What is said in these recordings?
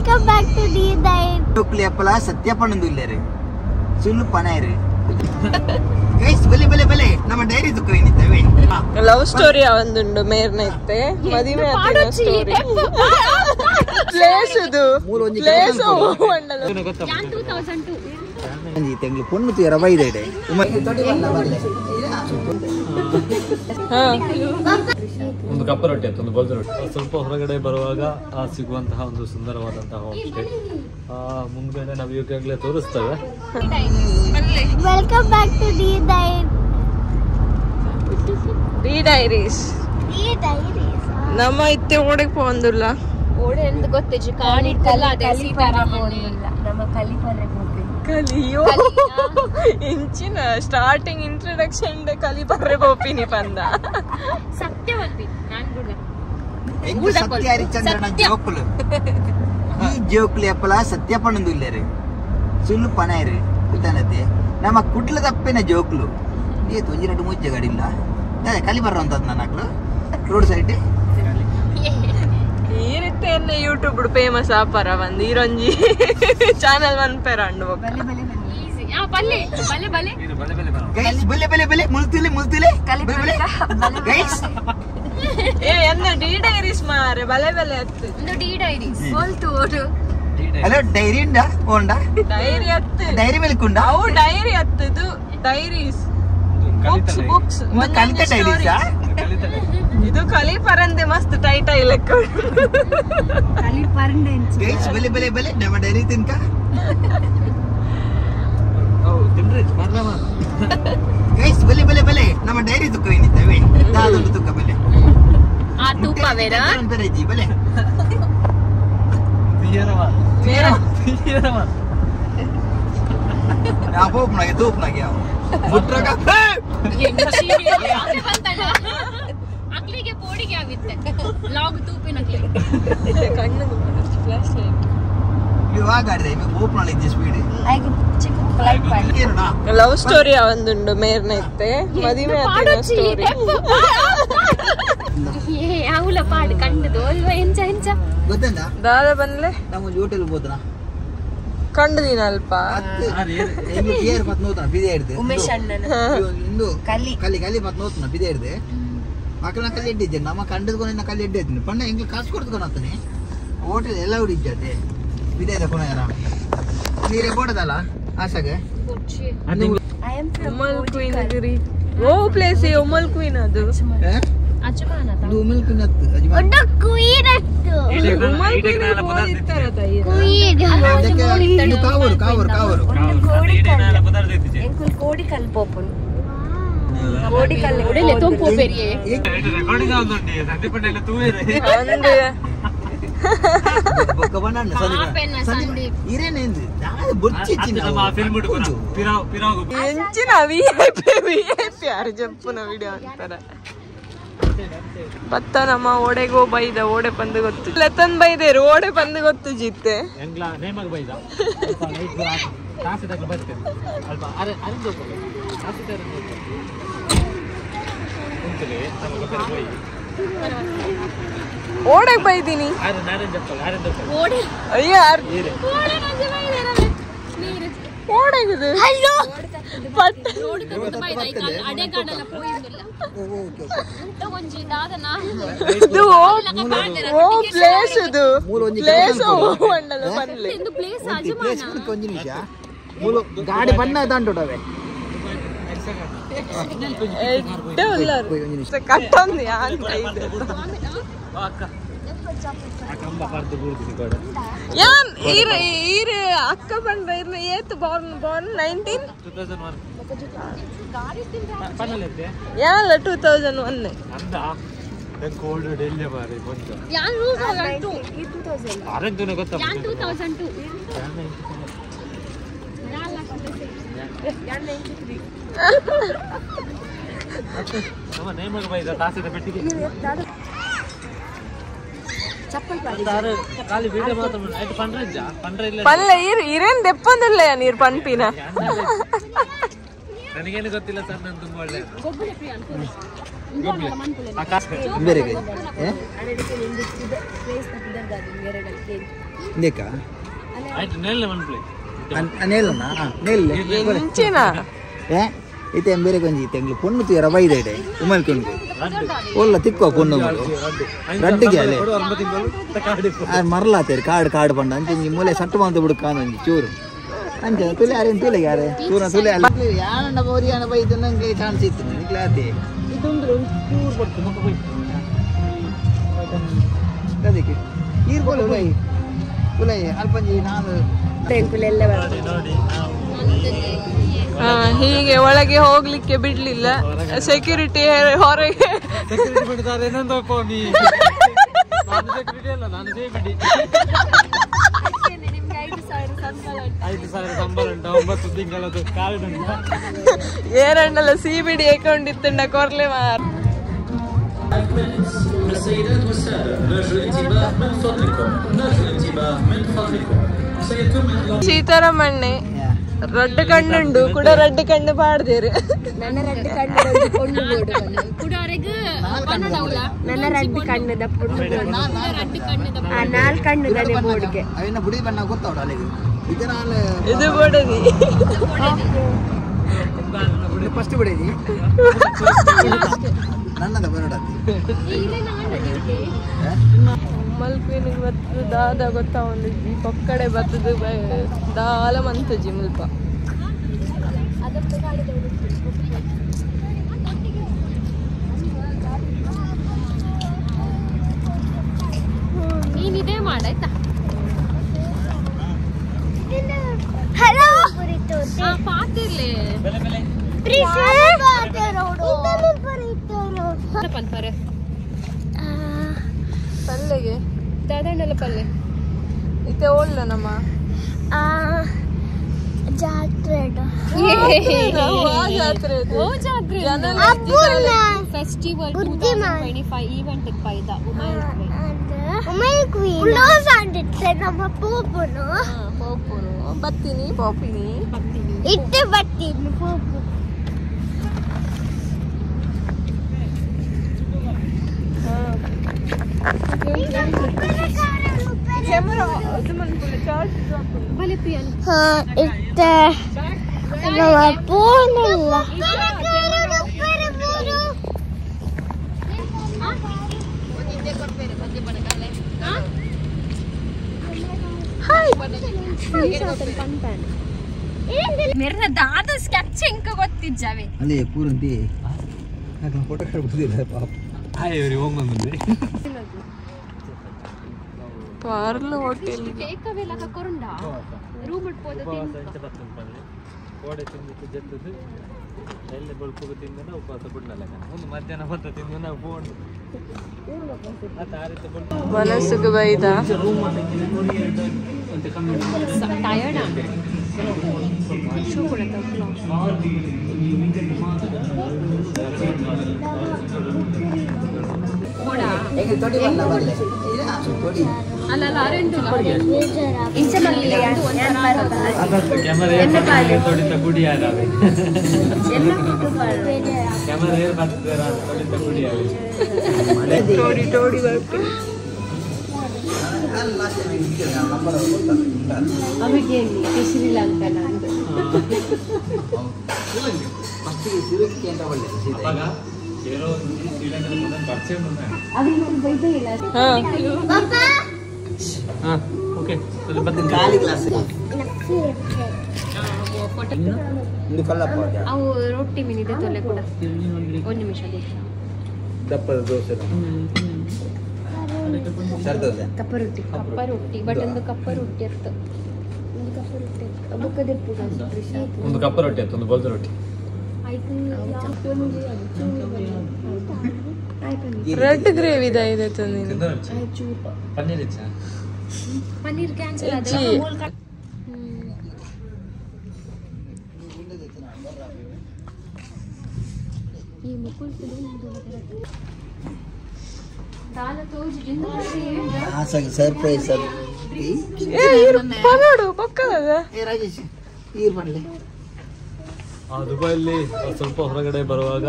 Welcome back to D9. Tukliapala Satyapanandulere. Sulu Panairi. Guys, bele. Nama diary to coin it. Love story avandundo mernaitte. Madime athina story. Place udu. Place vandalu. Jan 2002. Anji tenglu ponnu tu 25 ide. ಒಂದು ಕಪ್ಪ ರೊಟ್ಟಿ ಆಯ್ತು, ಒಂದು ಗೋಲ್ದ ರೊಟ್ಟಿ. ಸ್ವಲ್ಪ ಹೊರಗಡೆ ಬರುವಾಗ ಸಿಗುವಂತಹ ಒಂದು ಸುಂದರವಾದಂತಹ ಹೋಮ್ ಸ್ಟೇ ಮುಂದ್ಗಡೆ ನಾವು ಈಗಾಗಲೇ ತೋರಿಸ್ತೇವೆ. Welcome back to D9. D Diaries. ನಮ್ಮ ಇತ್ತೆ ಓಡಕ್ಕೆ ಹೋಗಂದಿಲ್ಲ. ಓಡೆ ಎಂದು ಗೊತ್ತಿಜ್ಜಿ ಕಾಣಿಟ್ಟಲ್ಲ ಅದೇ ಸೀತಾರಾಮ ಓಡಿಲ್ಲ ನಮ್ಮ ಕಲಿಪರೆ ಹೋಗ್ತೀವಿ ಕಲಿಯೋ ಇಂಚಿನ ಸ್ಟಾರ್ಟಿಂಗ್ ಇಂಟ್ರೊಡಕ್ಷನ್ ಕಲಿಪರೆ ಬೋಪಿನಿ ಪಂದ ಸತ್ಯವಲ್ಪಿ ನಾನು ಕೂಡ ಎಂಗು ಸತ್ಯ ಹರಿಚಂದ್ರನ ಜೋಕುಲು ಈ ಜೋಕುಲು ಎಪ್ಪಲ ಸತ್ಯಪಣಂದುಲ್ಲೇರೆ ಸುಳ್ಳು ಪನಾಯಿರಿ ಗೊತ್ತಾನತ್ತೆ ನಮ್ಮ ಕುಟ್ಲ ತಪ್ಪಿನ ಜೋಕುಲು ಏ ತೊಂಜಿನಡು ಮುಜ್ಜೆ ಗಡಿಲ್ಲ ಅದೇ ಕಲಿ ಬರುವಂತದ್ದು ನನ್ನ ರೋಡ್ ಸೈಡ್ ಈ ರೀತಿ ಯೂಟ್ಯೂಬ್ ಫೇಮಸ್ ಆಪರ ಒಂದು ಈರೊಂಜಿ ಚಾನಲ್ ಒನ್ ಪೇರ ಅಂಡು ಈಸಿ ಆ ಬಲ್ಲೆ ಗೈಸ್ ಬಲೆ ಮುಳ್ತಿಲೆ ಗೈಸ್ ಏ ಎಂದ ಡಿ ಡೈರೀಸ್ ಮಾರೆ ಬಲೆ ಅತ್ತು ಒಂದು ಡಿ ಡೈರೀಸ್ ಹೋಲ್ತು ಓಡು ಹಲೋ ಡೈರಿ ಉಂಡಾ ಓಂಡಾ ಡೈರಿ ಅತ್ತು ಡೈರಿ ಮಿಲ್ಕ್ ಉಂಡಾ ಅವು ಡೈರಿ ಅತ್ತದು ಡೈರೀಸ್ ಬುಕ್ಸ್ ಒಂದು ಕಲಿತ ಡೈರೀಸಾ ಇದು ಕಲಿ ಪರಂದೆ ಮಸ್ತ್ ಟೈಟ್ ಲೆಕ್ಕ ಕಲಿ ಪರಂಡೆ ಗೈಸ್ ಬಲೆ ನಮ್ಮ ಡೈರಿ ತಿನ್ಕ ಗೈಸ್ ಬಲೆ ನಮ್ಮ ಡೈರಿ ತುಕ್ಕ ಏನಿದ್ದೇವೆ ದಾದೊಂದು ತುಕ್ಕ ಬಲೆ ಆ ತೂಪ ಬೇಡ ಬೆರೆಜಿ ಬಲೆ ಪೋಪ್ನಾಗೆ ತೂಪ್ನಾಗೆ ಯಾವ ಮುಟ್ರಾಗ ಅಕ್ಲಿಗೆ ಪೋಡಿಗೆ ಆಗುತ್ತೆ ಲಾಗ್ ತೂಪಿನ ಕಣ್ಣು ಫ್ಲಾಶ್ ಲೈಟ್ ಇವಾಗಾಡ್ರೆ ಪೋಪ್ನಾಳೆ ಇದ್ದ ಸ್ಪೀಡ್ ಲವ್ ಸ್ಟೋರಿ ಅವಂದುಂಡು ಮೇರ್ನೈತೆ ಮದಿಮೆ ಆತಿನ ಸ್ಟೋರಿ ಏ ಅವಳ ಪಾಡು ಕಂಡದು ಅಲ್ವಾ ಎಂಚ ಗೊತ್ತಂದ ದಾದ ಬಂದ್ಲೆ ನಮ್ಮ ಹೋಟೆಲ್ ಹೋದ್ನ ಕಂಡು ನೀನು ಅಲ್ಪ ಏರ್ ಮತ್ ನೋತನ ಬಿದೆ ಹಿಡ್ದೆ ಉಮೇಶ್ ಅಣ್ಣನ ಇಂದು ಕಲಿ ಕಲಿ ಮತ್ ನೋತನ ಬಿದೆ ಹಿಡ್ದೆ ಮಕ್ಕಳನ್ನ ಕಲ್ಲಿ ಎಡ್ಡಿದ್ದೆ ನಮ್ಮ ಕಂಡದ್ಕೊಂಡು ಕಲ್ಲಿ ಎಡ್ಡಿ ಆಯ್ತೀನಿ ಪಣ್ಣ ಹಿಂಗೆ ಕಾಸು ಕೊಡ್ತಕೊಂಡಾಗ್ತಾನೆ ಹೋಟೆಲ್ ಎಲ್ಲ ಹುಡಿದ್ದೆ ಬಿದೆ ಇದೆ ಕೊನೆ ನೀರೇ ಕೊಡದಲ್ಲ ಆಶಾಗೆ ಉಮಲ್ ಕ್ವೀನ್ ಗಿರಿ ಓ ಪ್ಲೇಸ್ ಉಮಲ್ ಕ್ವೀನ್ ಅದು ಅಜ್ಮಾನ ಇದು ಉಮಲ್ ಕ್ವೀನ್ ಅತ್ತು One queen attu. ಉಮಲ್ ಕ್ವೀನ್ ಓದಿತ್ತಾರ ತಾಯಿ Queen. ಇದು ಕಾವರು ಎಂಕುಲ್ ಕೋಡಿ ಕಲ್ಪೋಪುನು ಕೋಡಿ ಕಲ್ಲೆ ಒಡೆಲೆ ತೊಂಪು ಪೆರಿಯೆ ಒಂದು ಇರೇನೇಂದು ಎಂಚಿನ ವಿ ಯಾರು ಜಪ್ಪುನ ವಿಡಿಯೋ ಅಂತಾರ ಪತ್ತ ನಮ್ಮ ಓಡೆಗೋ ಬೈದ ಓಡೆ ಪಂದು ಗೊತ್ತು ಲೆತನ್ ಬೈದೇರು ಓಡೆ ಪಂದು ಗೊತ್ತು ಜಿತ್ತೆ ಓಡಕ್ ಬೈದೀನಿ ಅಯ್ಯ ಓಡಾಗುದು ಪ್ಲೇಸ್ ಇದು ಪ್ಲೇಸ್ ಮಂಡಲ ಬಂದ್ಲೆ ಗಾಡಿ ಬಣ್ಣ ದಾಂಡೋಡವೆ ಕಟ್ಟೊಂದು ಅಂತ ಯಾನ್ ಈರ್ ಅಕ್ಕ ಬಂದ್ರೆ ಇರ್ನ ಏತ್ ಬಾರ್ನ್ 19 ಯಾಲ್ಲ 2001 ಕೋಲ್ಡ್ ಡೆಲ್ಲಿ ಮಾರಿ ಬಂತು ಯಾನ್ ರೂಲ್ ಆಗಂತು 2000 ಅರೆಂತುನೆ ಗೊತ್ತಾ ಯಾನ್ 2002 ಯಾನ್ 93 ನಮ್ಮ ನೇಮಗ ಬೈದ ತಾಸಿದ ಪೆಟ್ಟಿಗೆ ಚಪ್ಪಲ್ ಪಾಡಿ ಖಾಲಿ ವಿಡಿಯೋ ಮಾತ್ರ ಐದು ಪಂಡ್ರೆ ಇಲ್ಲ ಪಲ್ಲ ಇರೇನ್ ದೆಪ್ಪಂದಿಲ್ಲ ನೀರ್ ಪನ್ಪಿನ ನನಗೇನು ಗೊತ್ತಿಲ್ಲ ಸರ್ ನಾನು ತುಂಬಾ ಒಳ್ಳೆ ಗೊಬ್ಬರ ಫ್ರೀ ಅನ್ಕೊಳ್ಳಿ ಬೇರೆ ಪ್ಲೇಸ್ ತಪ್ಪಿದಾಗ ಇಂದೇಕ ಆಯ್ತು ನೇಲ್ ಒನ್ ಪ್ಲೇಟ್ ನೇಲನ ನೇಲ್ ಎಂಚಿನ ಏ ಇತ್ತೆ ಬೇರೆ ಕೊಂಜಿ ತೆಂಗ್ಳು ಪೊಣ್ಣು ತೀರ ಬೈದೇಡೆ ಉಮಲ್ಕೊಂಡು ಒಲ್ಲ ತಿಕ್ಕೋ ಪೊಣ್ಣು ರಡ್ಡಿಗೆ ಅಲೆ ಮರಲಾತೇರಿ ಕಾಡು ಪಂಡ ಅಂಚೆ ಮೂಲೆ ಸಟ್ಟು ಬಂತ ಬಿಡುಕಾನು ಒಂಜಿ ಚೂರು ಅಂಚೆ ತುಲೆ ಯಾರೇನು ತುಲೆ ಯಾರೆ ಚೂರ ತುಲೆ ಅಲ್ಲ ಯಾನಣ್ಣ ಬೋರಿ ಯಾನ ಬೈದು ನಂಗೆ ಚಾನ್ಸ್ ಇತ್ತು ನಿಕ್ಲಾತೆ ಇದೊಂದು ಚೂರು ಬಡ್ತು ಮಕ್ಕ ಬೈ ಅದಕ್ಕೆ ಈರ್ಬೋದು ಬೈ ತುಲೆ ಅಲ್ಪಂಜಿ ನಾನು ಹೀಗೆ ಒಳಗೆ ಹೋಗ್ಲಿಕ್ಕೆ ಬಿಡ್ಲಿಲ್ಲ ಸೆಕ್ಯೂರಿಟಿ ಹೊರಗೆ ಏರಣ್ಣಲ್ಲ CBD ಅಕೌಂಟ್ ಇತ್ತಂಡ ಕೊರ್ಲೆ ಮಾರ್ ಸೀತಾರಾಮಣ್ಣೆ ರಡ್ಡು ಕಣ್ಣುಂಡು ಕೂಡ ರಡ್ಡು ಕಣ್ಣು ಪಾಡ್ದೇರು ನನ್ನ ರಡ್ಡು ಕಣ್ಣು ಪೊಣ್ಣು ಬೋಡು ನನ್ನ ರಡ್ಡು ಕಣ್ಣದ ಪೊಣ್ಣು ಬೋಡು 4 ಕಣ್ಣುದನೆ ಬೋಡಿಗೆ ಅವನ್ನ ಬುಡಿ ಬಣ್ಣ ಗೊತ್ತಾವಡ ಅಲ್ಲಿಗೆ ಇದು ಬೋಡದಿ ಫಸ್ಟ್ ಬಿಡೇದಿ ನನ್ನದ ಬರೋಡತಿ ಮಲ್ಪೇನಿಗೆ ಬರ್ತದ ದಾದ ಗೊತ್ತಾ ಒಂದು ಈ ಪಕ್ಕಡೆ ಬರ್ತದ ದಾಲ ಮಂತಜಿ ಮುಲ್ಪ ನೀನಿದೆ ಮಾಡಾಯ್ತಾ ಹಲೋ ಪಾತಿರ್ಲಿ ಪಂತಾರೆ ಪಲ್ಲೆಗೆ ದಾದಂಡಲ ಪಲ್ಲೆ ಇತ್ತೆ ಓಲ್ಲ ನಮ್ಮ ಜಾತ್ರೆ ಜಾತ್ರೆ ಓ ಜಾತ್ರೆ ಫೆಸ್ಟಿವಲ್ 2025 ಈವೆಂಟ್ ಪೈದ ನಮ್ಮ ಪೂಪುನು ಪೋಪುನು ಬತ್ತೀನಿ ಪೋಪಿನಿ ಇಟ್ಟು ಬರ್ತೀನಿ ಪೂಪು ಇಟ್ಟ ನಮ್ಮ ಪೂನಿಲ್ಲ मेरे दादा स्केच इंक ಗೊತ್ತಿಜ್ಜವೆ ಅಲ್ಲಿ ಪೂರಂತಿ ನಾನು ಫೋಟೋ ಕಳ್ಬಿಟ್ಟಿಲ್ಲ ಪಾಪ ಆಯ್ರಿ ಹೋಗ್ಬಂದ್ರೆ ಪಾರ್ಲ ಹೋಟೆಲ್ ಕೇಕ್ ಅವೆಲ್ಲ ಕಕೊರುಂಡ ರೂಮ್ ಇಟ್ಬೋದು ಕೋಡೆ ತಿಂದಿತ್ತು ಜೆತ್ತದು ಎಲ್ಲ ಬಳ್ಕೋಗ ತಿಂದ ಉಪವಾಸ ಬಿಡ್ನಲ್ಲ ಒಂದು ಮಧ್ಯಾಹ್ನ ಮತ್ತೆ ತಿಂದ ನಾವು ಫೋನ್ ಮನಸ್ಸಿಗೆ ಬೈದ ಟಯರ್ಡ್ ಶೂ ಕೂಡ ಅಲ್ಲ ಅರೆಂಟು ತೊಡಿತ ಕುಡಿಯಾರವೆ ಕ್ಯಾಮರಾ ತೊಡಿತ ಕುಡಿಯಾವೆ ಟೋಡಿ ಟೋಡಿ ಬರ್ತು ಅವಿಗೆ ಶ್ರೀಲಂಕಾ ನಂದು ಅವು ರೊಟ್ಟಿ ಮೀನಿದೆ ತೊಲೆ ಕೂಡ 1 ನಿಮಿಷ ದಪ್ಪದ ದೋಸೆ ಕಪ್ಪ ರೊಟ್ಟಿ ಬಟ್ ಒಂದು ಕಪ್ಪ ರೊಟ್ಟಿ ಇರ್ತದೆ ಒಂದು ಕಪ್ಪ ರೊಟ್ಟಿ ಆಯ್ತು ಒಂದು ಬೋಲ್ದ ರೊಟ್ಟಿ ರೆಡ್ ಗ್ರೇವಿ ಇದೆ ನೀನು ಪನ್ನೀರ್ ಇಚ್ಚ ಪನ್ನೀರ್ ಕ್ಯಾನ್ಸಲ್ ಈ ಮುಕುಲ್ ಸರ್ಪ್ರೈಸ್ ಪನ್ನೋಡು ಪಕ್ಕದ ರಾಜೇಶ್ ಈರ್ ಮಾಡ್ಲಿ ದುಬೈಯಲ್ಲಿ ಸ್ವಲ್ಪ ಹೊರಗಡೆ ಬರುವಾಗ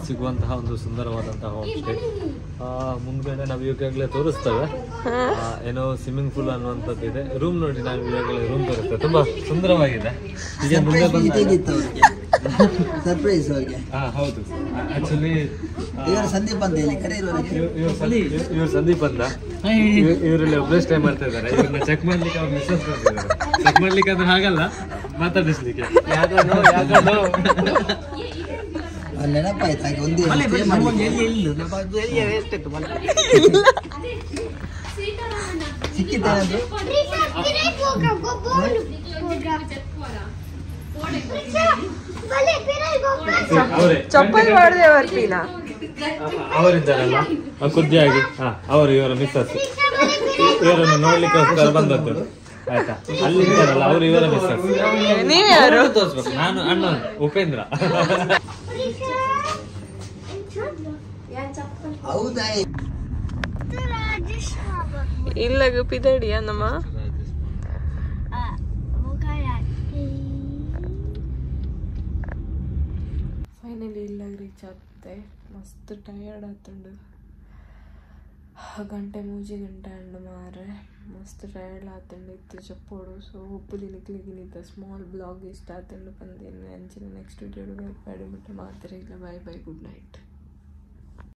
ಸಿಗುವಂತಹ ಒಂದು ಸುಂದರವಾದಂತಹ ಹೋಮ್ ಸ್ಟೇ. ಮುಂದ್ಗಡೆ ನಾವು ಈಗಾಗಲೇ ತೋರಿಸ್ತೇವೆ. ಏನೋ ಸ್ವಿಮ್ಮಿಂಗ್ ಪೂಲ್ ಅನ್ನುವಂಥದ್ದು ಇದೆ. ರೂಮ್ ನೋಡಿ, ನಾವು ಈಗಾಗಲೇ ರೂಮ್ ತೋರಿಸ್ತೇವೆ. ತುಂಬಾ ಸುಂದರವಾಗಿದೆ. ಈಗ ಮುಂದೆ ಸರ್ಪ್ರೈಸ್ ಅವ್ರಿಗೆ. ಹೌದು, ಆಕ್ಚುಲಿ ಇವರು ಸಂದೀಪ್ ಅಂತ ಹೇಳಿ ಕರೆಯುವವರಿಗೆ. ಇವ್ರು ಸಂದೀಪ್ ಅಂತ, ಇವರಲ್ಲಿ ಒಬ್ಬರೇ ಸ್ಟೇ ಮಾಡ್ತಾ ಇದ್ದಾರೆ. ಇವ್ರನ್ನ ಚೆಕ್ ಮಾಡ್ಲಿಕ್ಕೆ ಅವ್ರು ಮೆಸೇಜ್ ಮಾಡ್ತಿದ್ದಾರೆ. ಚೆಕ್ ಮಾಡ್ಲಿಕ್ಕೆ ಅಂದ್ರೆ ಹಾಗಲ್ಲ, ಮಾತಾಡಿಸ್ಲಿಕ್ಕೆ. ನೆನಪಾಯ್ತು ಹಾಗೆ ಒಂದೇ ಸಿಕ್ಕಿದ್ದೇನೆ. ಚಪ್ಪಲ್ ಮಾಡಿದೆ ವರ್ಪಿನ ಅವರಿದ್ದಾರಲ್ಲ ಖುದ್ದಿಯಾಗಿ, ಅವರು ಇವರ ಮಿಸ್ಸಸ್. ಇವರನ್ನು ನೋಡ್ಲಿಕ್ಕೋಸ್ಕರ ಬಂದದ್ದು. ಆಯ್ತಾ, ಅಲ್ಲಿದ್ದಾರಲ್ಲ ಅವರು ಇವರ ಮಿಸ್ಸಸ್. ನೀವ್ ಯಾರು? ತೋರಿಸ್ಬೇಕು. ನಾನು ಅಣ್ಣ ಉಪೇಂದ್ರ. ಹೌದಾ? ಇಲ್ಲ ಪಿದಡಿಯ ನಮ್ಮ ಫೈನಲಿ ಇಲ್ಲ ರೀಚ್ ಆಗ್ತೆ. ಮಸ್ತ್ ಟಯರ್ಡ್ ಆತುಂಡು. ಗಂಟೆ ಮೂಜಿ ಗಂಟೆ ಅಂಡು ಮಾರೆ ಮಸ್ತ್ ಟಯರ್ಡ್ ಆತುಂಡು. ಇತ್ತು ಚಪ್ಪೋಡು. ಸೊ ಒಪ್ಪುಲಿ ನಿಕ್ಲಿಗಿನಿದ್ದ ಸ್ಮಾಲ್ ಬ್ಲಾಗ್ ಇಷ್ಟ ಆತುಂಡು ಬಂದೇನು ಅಂಚಿನ ನೆಕ್ಸ್ಟ್ ವಿಡಿಯೋ ಬಿಟ್ಟು ಮಾತ್ರ ಇಲ್ಲ. Bye bye, good night.